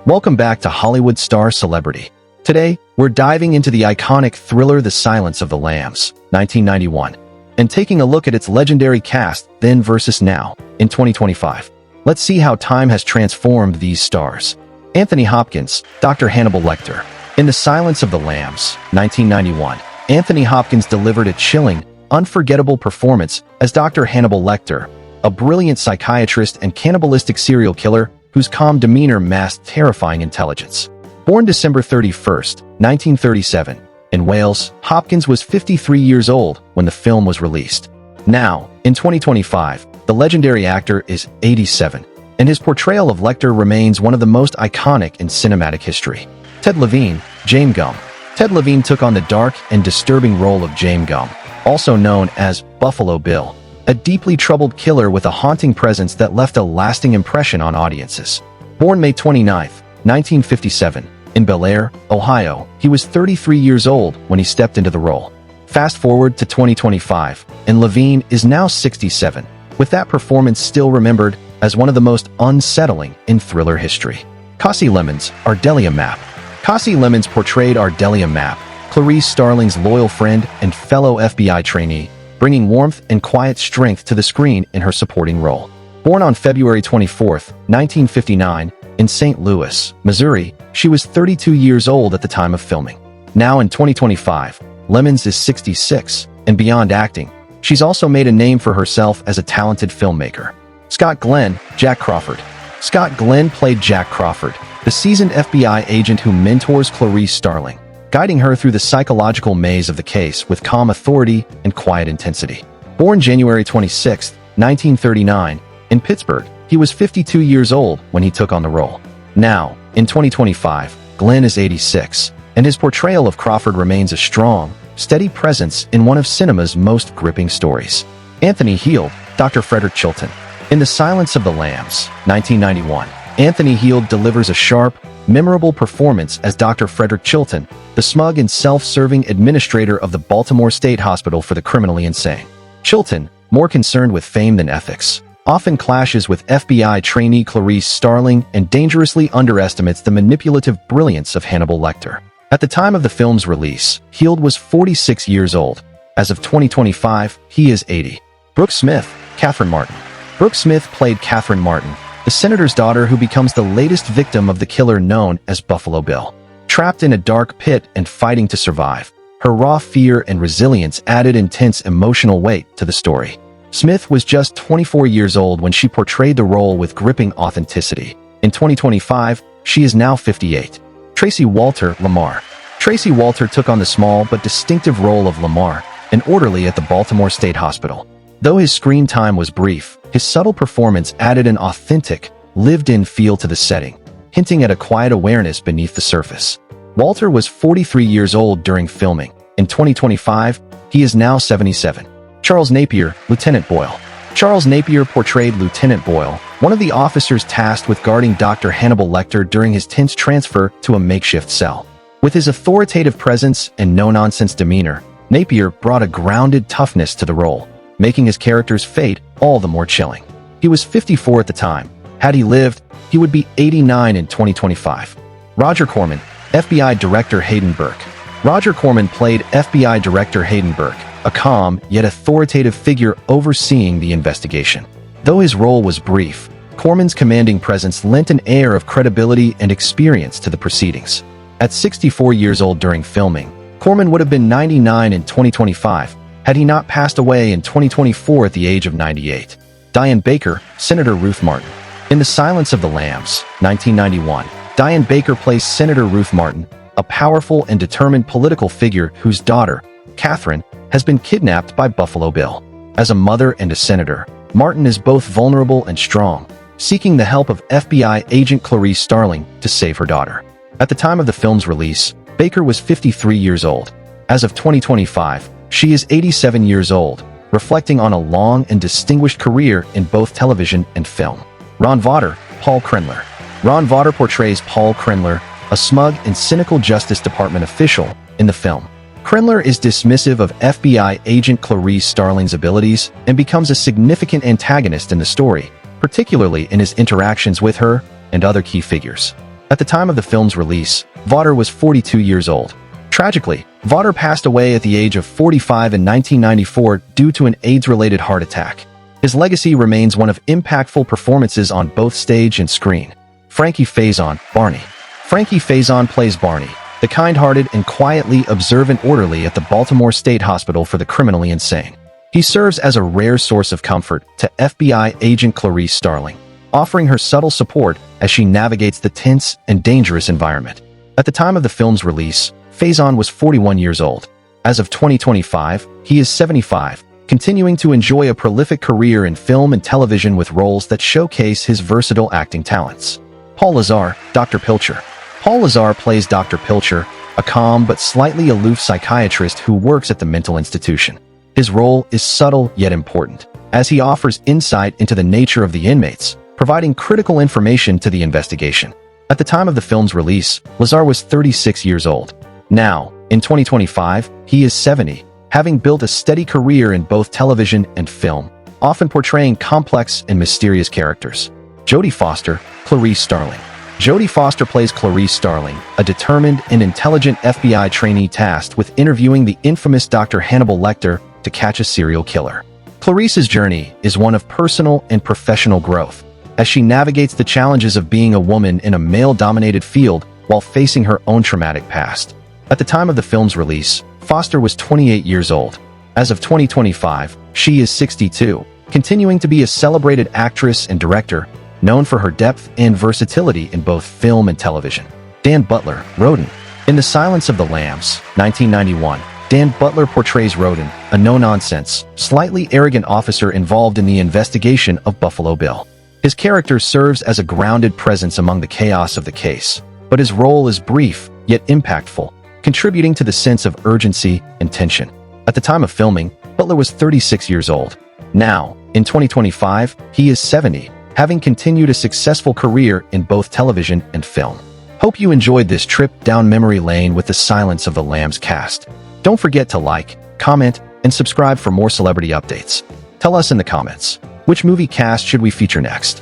Welcome back to Hollywood Star Celebrity. Today, we're diving into the iconic thriller The Silence of the Lambs, 1991, and taking a look at its legendary cast then versus now, in 2025. Let's see how time has transformed these stars. Anthony Hopkins, Dr. Hannibal Lecter. In The Silence of the Lambs, 1991, Anthony Hopkins delivered a chilling, unforgettable performance as Dr. Hannibal Lecter, a brilliant psychiatrist and cannibalistic serial killer whose calm demeanor masked terrifying intelligence. Born December 31st, 1937, in Wales, Hopkins was 53 years old when the film was released. Now, in 2025, the legendary actor is 87, and his portrayal of Lecter remains one of the most iconic in cinematic history. Ted Levine, Jame Gumb. Ted Levine took on the dark and disturbing role of Jame Gumb, also known as Buffalo Bill, a deeply troubled killer with a haunting presence that left a lasting impression on audiences. Born May 29, 1957, in Bel Air, Ohio, he was 33 years old when he stepped into the role. Fast forward to 2025, and Levine is now 67, with that performance still remembered as one of the most unsettling in thriller history. Lemmons, Ardelia Mapp. Lemmons portrayed Ardelia Mapp, Clarice Starling's loyal friend and fellow FBI trainee, bringing warmth and quiet strength to the screen in her supporting role. Born on February 24, 1959, in St. Louis, Missouri, she was 32 years old at the time of filming. Now in 2025, Lemmons is 66, and beyond acting, she's also made a name for herself as a talented filmmaker. Scott Glenn, Jack Crawford. Scott Glenn played Jack Crawford, the seasoned FBI agent who mentors Clarice Starling, guiding her through the psychological maze of the case with calm authority and quiet intensity. Born January 26, 1939, in Pittsburgh, he was 52 years old when he took on the role. Now, in 2025, Glenn is 86, and his portrayal of Crawford remains a strong, steady presence in one of cinema's most gripping stories. Anthony Heald, Dr. Frederick Chilton. In The Silence of the Lambs, 1991, Anthony Heald delivers a sharp, memorable performance as Dr. Frederick Chilton, the smug and self-serving administrator of the Baltimore State Hospital for the Criminally Insane. Chilton, more concerned with fame than ethics, often clashes with FBI trainee Clarice Starling and dangerously underestimates the manipulative brilliance of Hannibal Lecter. At the time of the film's release, Heald was 46 years old. As of 2025, he is 80. Brooke Smith, Catherine Martin. Brooke Smith played Catherine Martin, the senator's daughter who becomes the latest victim of the killer known as Buffalo Bill. Trapped in a dark pit and fighting to survive, her raw fear and resilience added intense emotional weight to the story. Smith was just 24 years old when she portrayed the role with gripping authenticity. In 2025, she is now 58. Tracey Walter, Lamar. Tracey Walter took on the small but distinctive role of Lamar, an orderly at the Baltimore State Hospital. Though his screen time was brief, his subtle performance added an authentic, lived-in feel to the setting, hinting at a quiet awareness beneath the surface. Walter was 43 years old during filming. In 2025, he is now 77. Charles Napier, Lieutenant Boyle. Charles Napier portrayed Lieutenant Boyle, one of the officers tasked with guarding Dr. Hannibal Lecter during his tense transfer to a makeshift cell. With his authoritative presence and no-nonsense demeanor, Napier brought a grounded toughness to the role, making his character's fate all the more chilling. He was 54 at the time. Had he lived, he would be 89 in 2025. Roger Corman, FBI Director Hayden Burke. Roger Corman played FBI Director Hayden Burke, a calm yet authoritative figure overseeing the investigation. Though his role was brief, Corman's commanding presence lent an air of credibility and experience to the proceedings. At 64 years old during filming, Corman would have been 99 in 2025, had he not passed away in 2024 at the age of 98. Diane Baker, Senator Ruth Martin. In The Silence of the Lambs, 1991, Diane Baker plays Senator Ruth Martin, a powerful and determined political figure whose daughter, Catherine, has been kidnapped by Buffalo Bill. As a mother and a senator, Martin is both vulnerable and strong, seeking the help of FBI agent Clarice Starling to save her daughter. At the time of the film's release, Baker was 53 years old. As of 2025, she is 87 years old, reflecting on a long and distinguished career in both television and film. Ron Vawter, Paul Krenler. Ron Vawter portrays Paul Krenler, a smug and cynical Justice Department official, in the film. Krenler is dismissive of FBI agent Clarice Starling's abilities and becomes a significant antagonist in the story, particularly in his interactions with her and other key figures. At the time of the film's release, Vaughter was 42 years old. Tragically, Vaughter passed away at the age of 45 in 1994 due to an AIDS-related heart attack. His legacy remains one of impactful performances on both stage and screen. Frankie Faison, Barney. Frankie Faison plays Barney, the kind-hearted and quietly observant orderly at the Baltimore State Hospital for the criminally insane. He serves as a rare source of comfort to FBI agent Clarice Starling, offering her subtle support as she navigates the tense and dangerous environment. At the time of the film's release, Faison was 41 years old. As of 2025, he is 75, continuing to enjoy a prolific career in film and television with roles that showcase his versatile acting talents. Paul Lazar, Dr. Pilcher. Paul Lazar plays Dr. Pilcher, a calm but slightly aloof psychiatrist who works at the mental institution. His role is subtle yet important, as he offers insight into the nature of the inmates, providing critical information to the investigation. At the time of the film's release, Lazar was 36 years old. Now, in 2025, he is 70, having built a steady career in both television and film, often portraying complex and mysterious characters. Jodie Foster, Clarice Starling. Jodie Foster plays Clarice Starling, a determined and intelligent FBI trainee tasked with interviewing the infamous Dr. Hannibal Lecter to catch a serial killer. Clarice's journey is one of personal and professional growth, as she navigates the challenges of being a woman in a male-dominated field while facing her own traumatic past. At the time of the film's release, Foster was 28 years old. As of 2025, she is 62, continuing to be a celebrated actress and director, known for her depth and versatility in both film and television. Dan Butler, Roden. In The Silence of the Lambs, 1991, Dan Butler portrays Roden, a no-nonsense, slightly arrogant officer involved in the investigation of Buffalo Bill. His character serves as a grounded presence among the chaos of the case, but his role is brief, yet impactful, contributing to the sense of urgency and tension. At the time of filming, Butler was 36 years old. Now, in 2025, he is 70, having continued a successful career in both television and film. Hope you enjoyed this trip down memory lane with the Silence of the Lambs cast. Don't forget to like, comment, and subscribe for more celebrity updates. Tell us in the comments, which movie cast should we feature next?